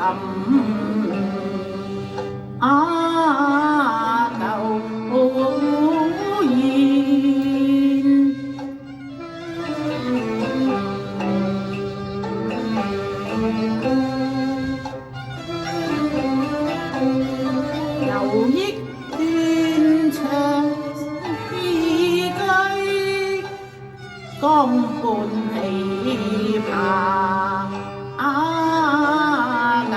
又憶斷腸詩句，江畔琵琶流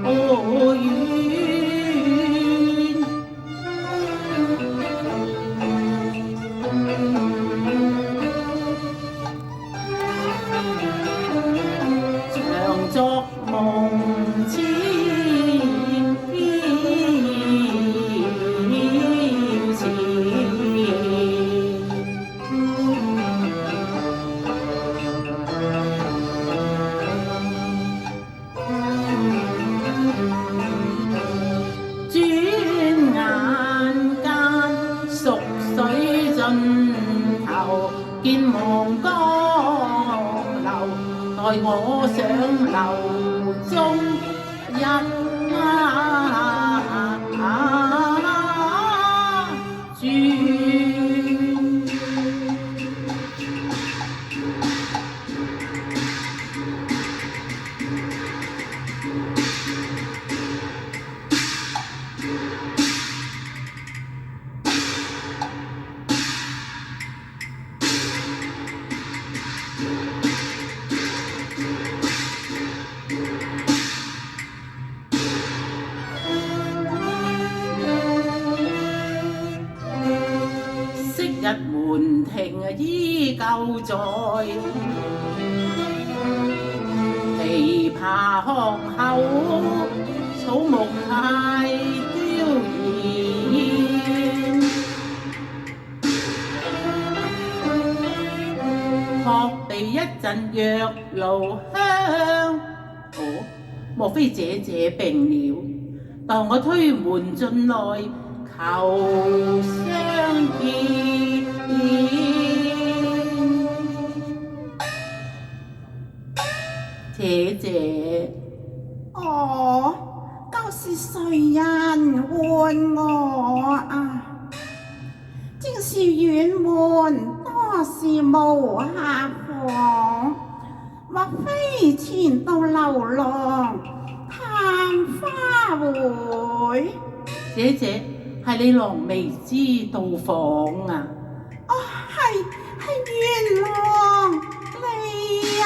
遠。長作夢千遍前，轉眼間熟水盡頭，見望江流，待我上樓中一轉。昔日門庭依舊在，琵琶巷口草木太凋然，撲地一陣藥爐香。哦，莫非姐姐病了？待我推門進來，求相見。姐姐，究是誰人喚我啊？正是院門多是無客房，莫非前度流浪探花會？姐姐，係你郎未知到訪啊？係元郎你啊！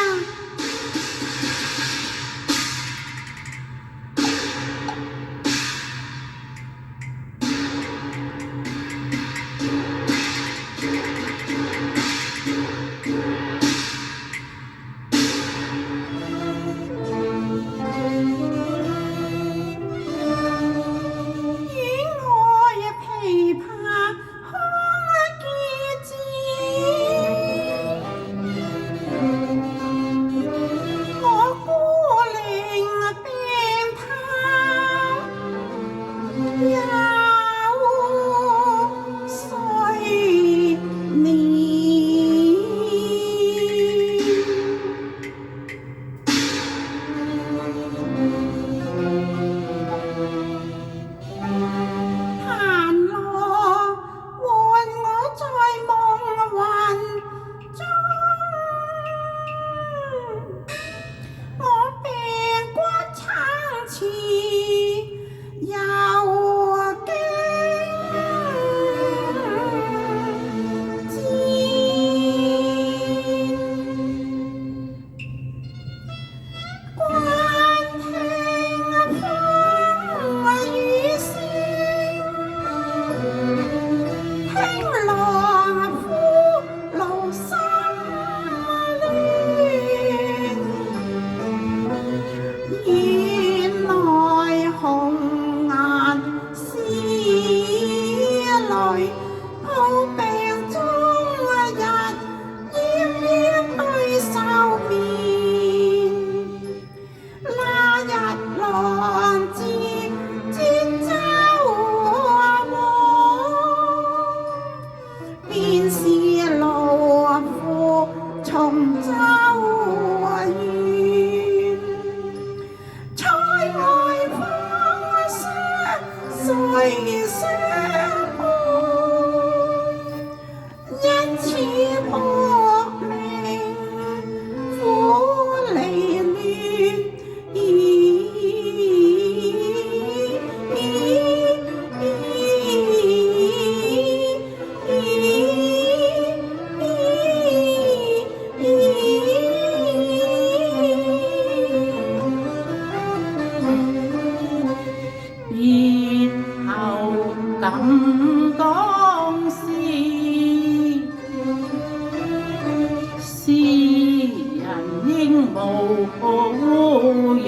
揚，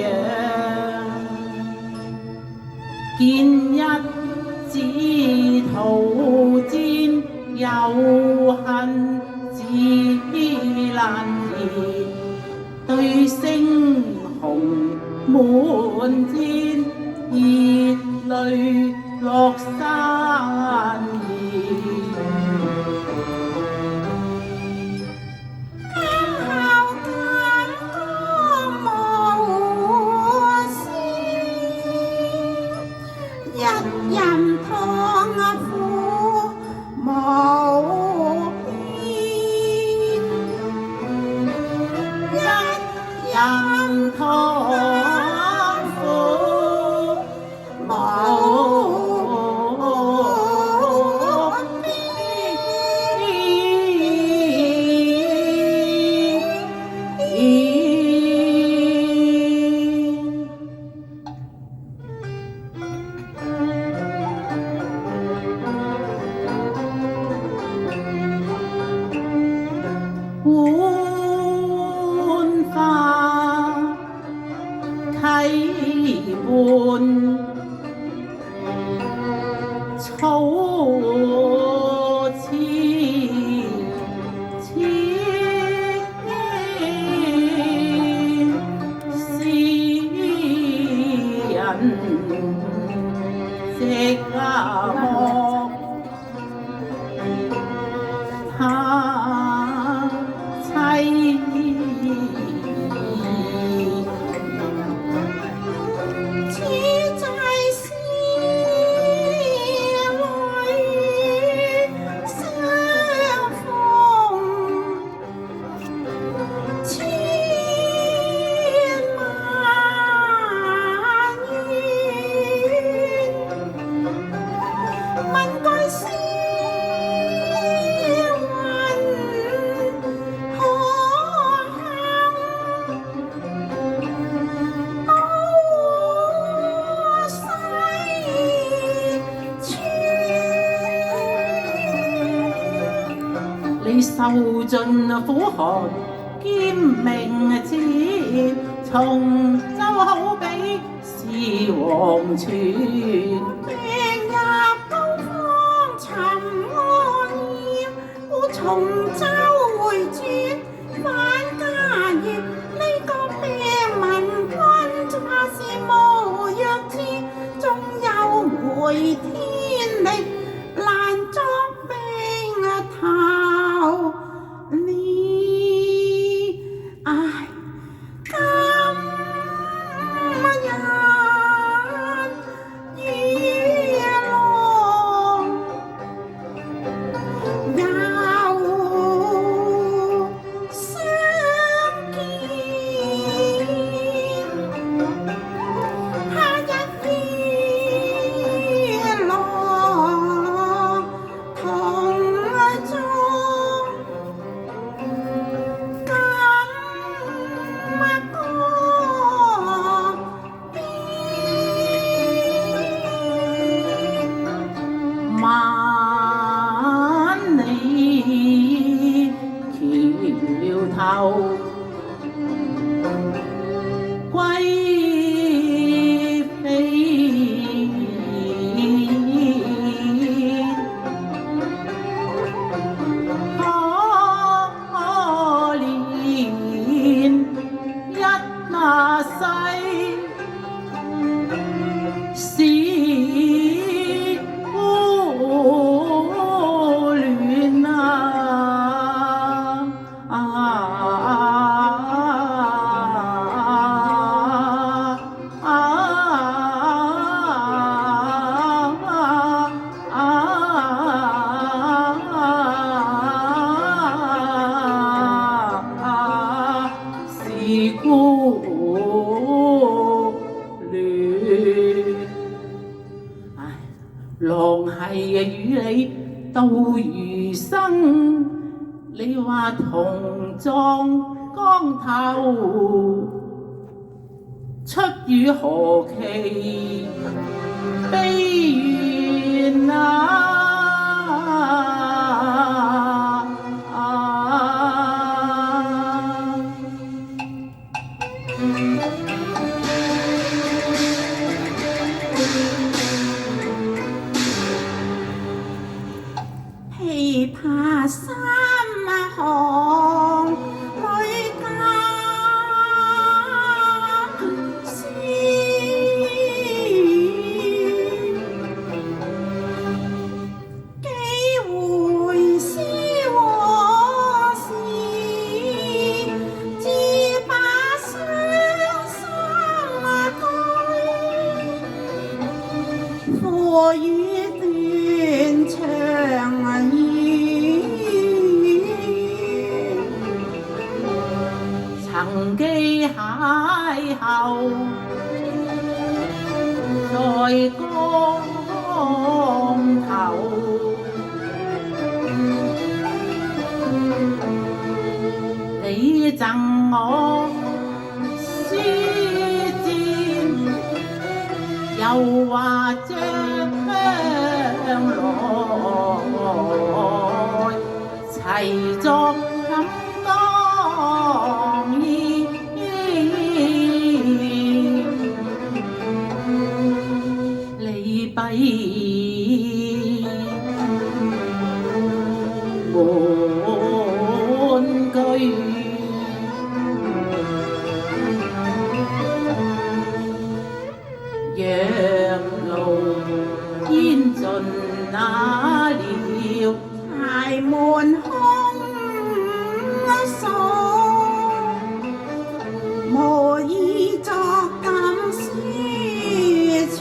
見一指圖戰又恨自難言，對星紅滿天，熱淚落山崖。一人湯苦無邊，一人湯苦無浣花溪畔，草淺淺，詩人寂寞。他妻此際是淚相逢，千萬怨，問句詩。你受盡苦寒兼命賤，從就好比是黃泉，病入膏肓尋安厭，故從周回轉返家業。呢個病民君怕是無藥治，終有回天力難作病頭。萬里橋頭歸飛，可憐一那世是孤戀，狼係與你鬥餘生，你話同葬江頭，出於何其悲怨啊！過於斷腸意，曾記邂逅在江頭，你贈我書籤，又話將來齊作錦當衣，利弊滿句，若路煙盡那了，柴門空鎖，無意作感書處。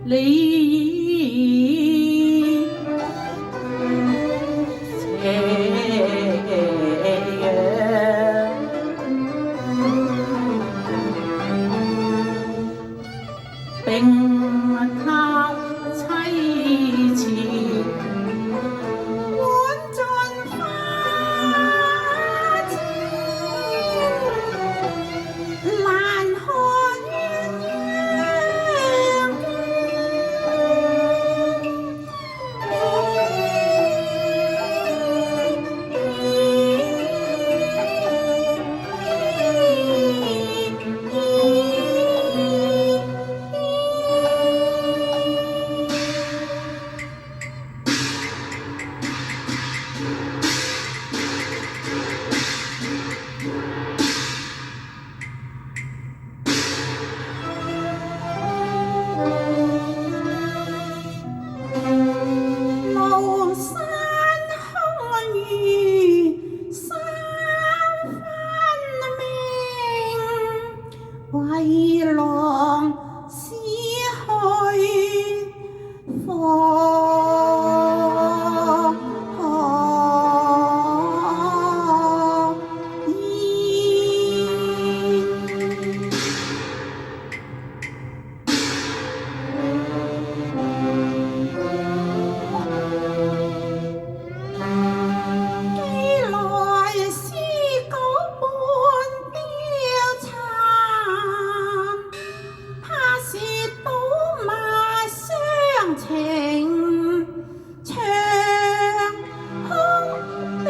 你並他妻妾，滿盡花枝，難看鴛鴦無山空餘三分明，為郎撕去火焰。既來思稿半凋殘，怕是倒賣雙情長空斷。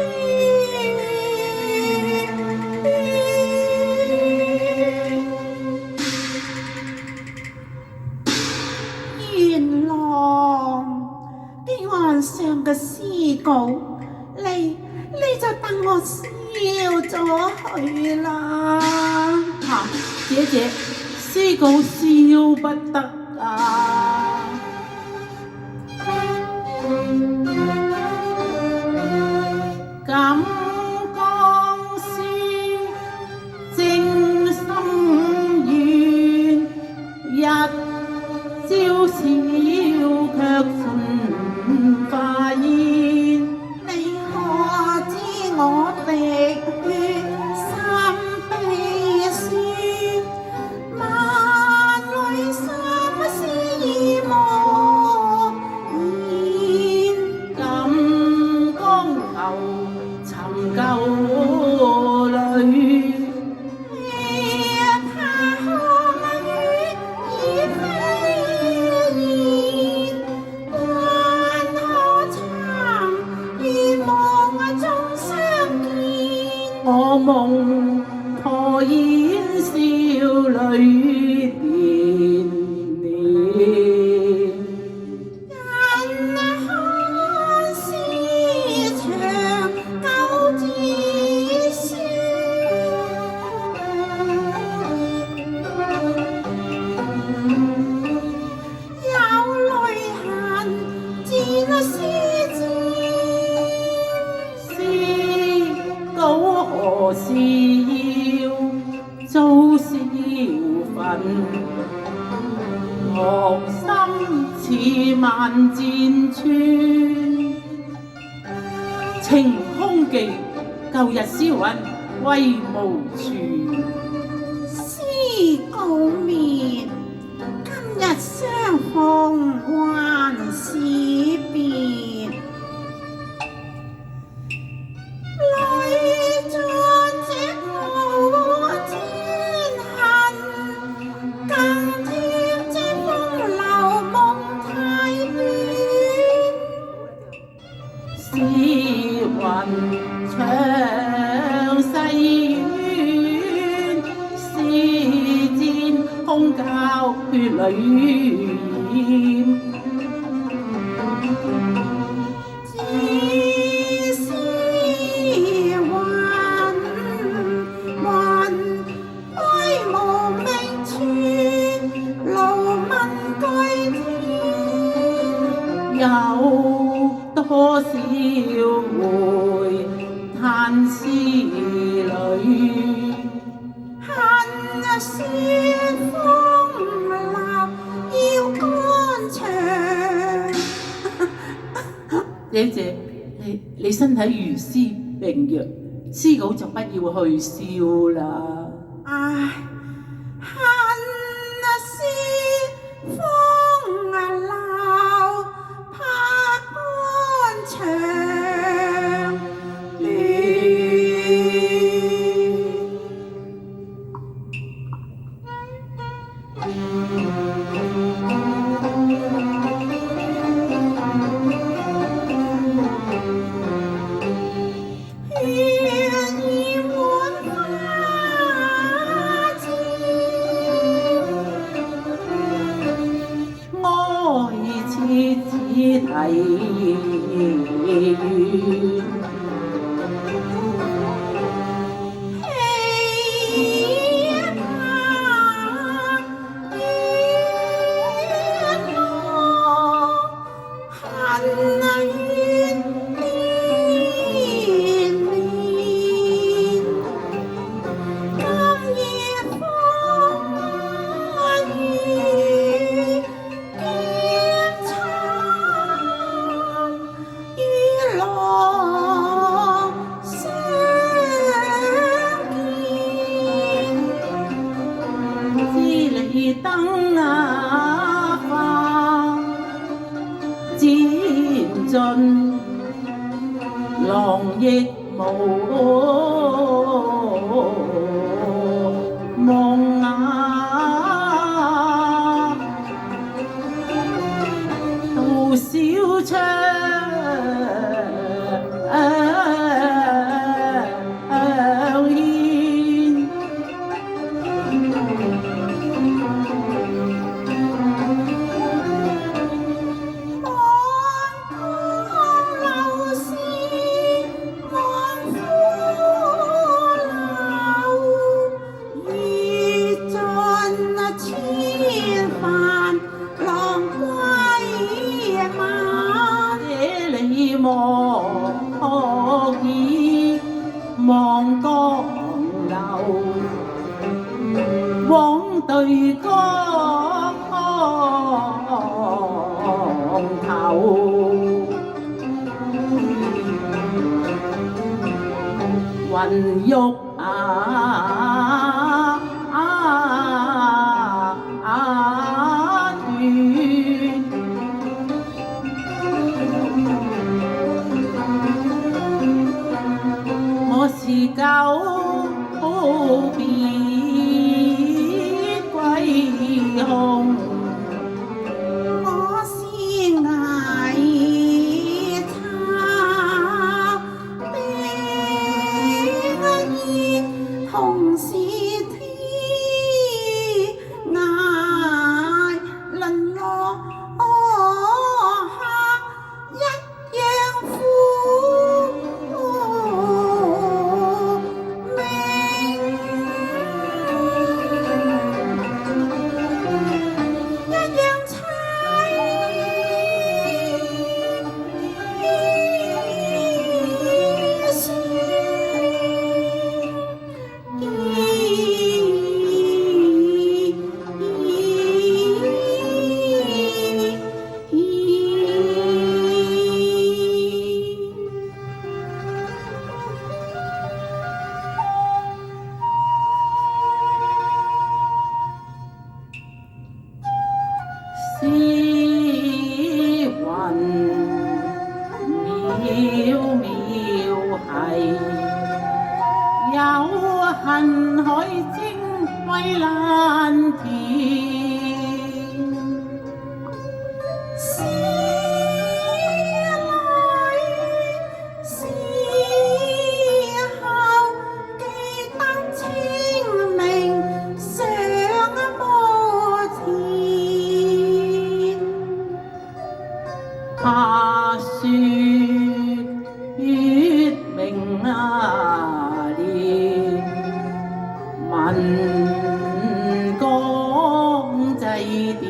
元郎，既岸上嘅詩稿，你就等我燒咗佢啦。啊，姐姐，詩稿燒不得啊！錦江書，正心願，一朝朝卻盡化煙。你可知我滴血心悲酸，萬淚心思莫言。錦江頭尋舊侶，他看雨已飛燕，還可曾願望中相見。我夢破煙少女年年。人看絲長久自酸，有淚痕漸絲漸。詩稿何時要做成？焚，學心似萬箭穿。晴空記，舊日詩韻威無處。思告別，今日相逢還是別。淚盡這苦天恨，更添這風流夢太亂。詩雲長細遠，詩箭空教血裏染。只是雲歸無名處，路問歸天。有多少回嘆思慮，恨雪風流要肝腸。姐姐，你身體如斯病弱，詩稿就不要去笑啦。唉，恨雪風流怕肝腸亂。題緣，燈啊花漸盡，郎亦無夢啊，到小窗莫以望江流，往對江頭。雲玉斷，我是久別歸空，我是危茶冰熱，同是天涯淪落下一樣苦命。恨海征蔚藍田。思來思後，記得清明上摩天。下雪月明連，問江祭奠。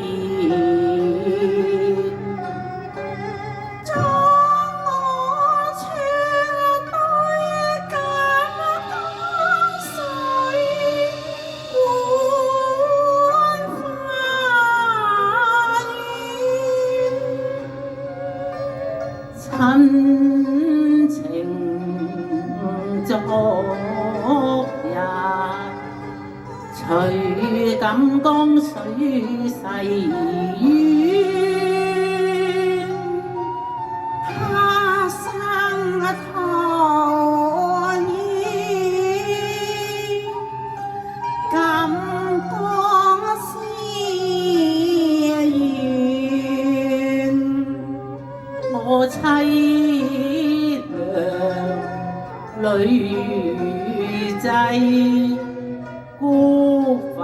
親情昨日，隨錦江水逝遠。他生桃園，錦江思遠。我凄涼女祭，孤墳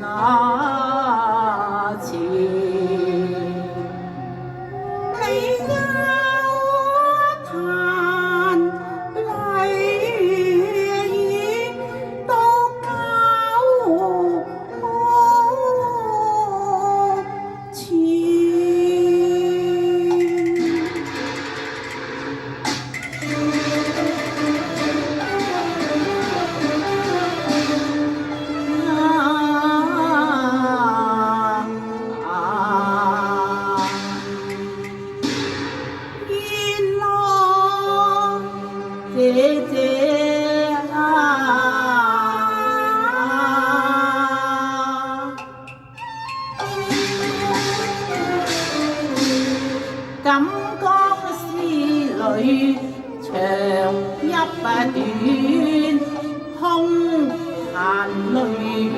那前。你休嘆淚雨到九泉。姐姐啊，錦江思侶長泣不斷，空閒淚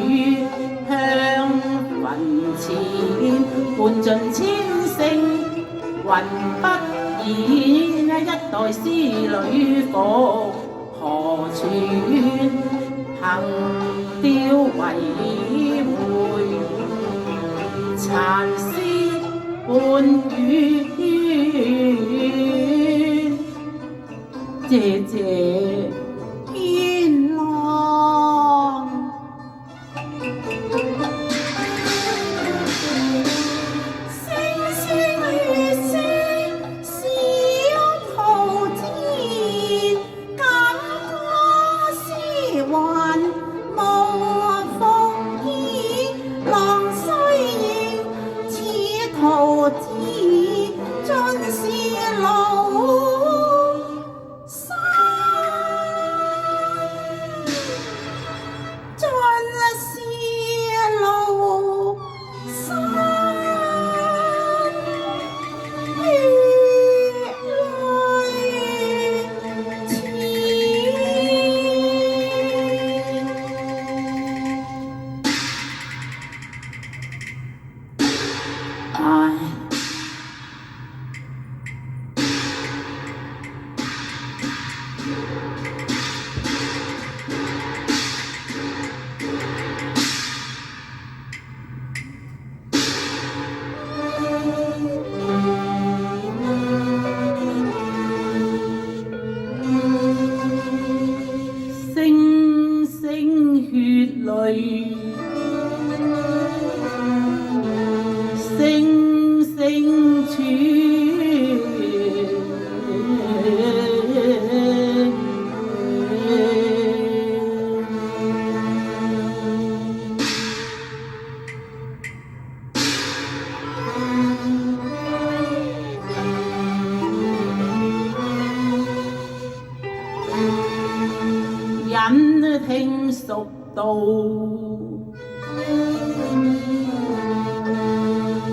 雨向墳前，伴盡千聲雲不現。一代詩侶復何存？憑弔遺回，殘詩半語怨。姐姐天狼，星星月星小桃田，錦江思還無縫衣。郎雖應似桃子，盡是老身。盡是老身，血淚淺。唉，星星血淚，星星處。隱聽蜀道，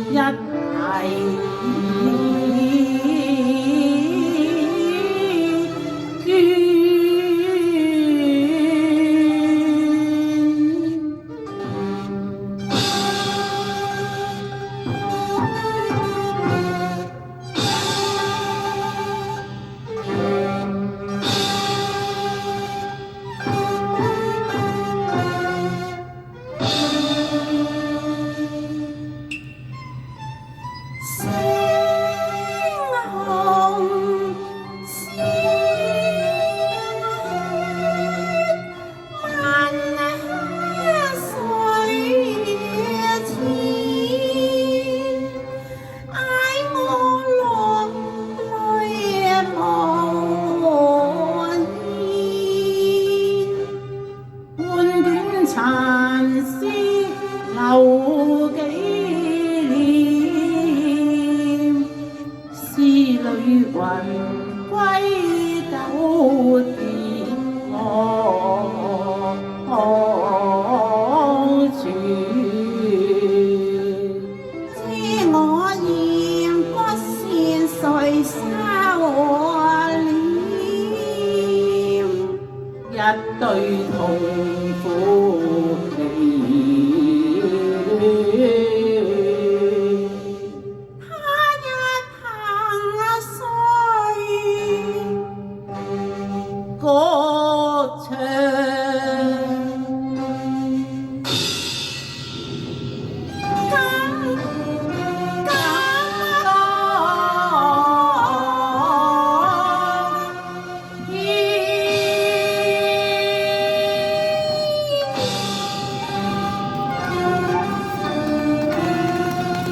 一提對痛苦離亂。他一行碎歌唱，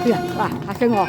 哎呀，哇，嚇死我！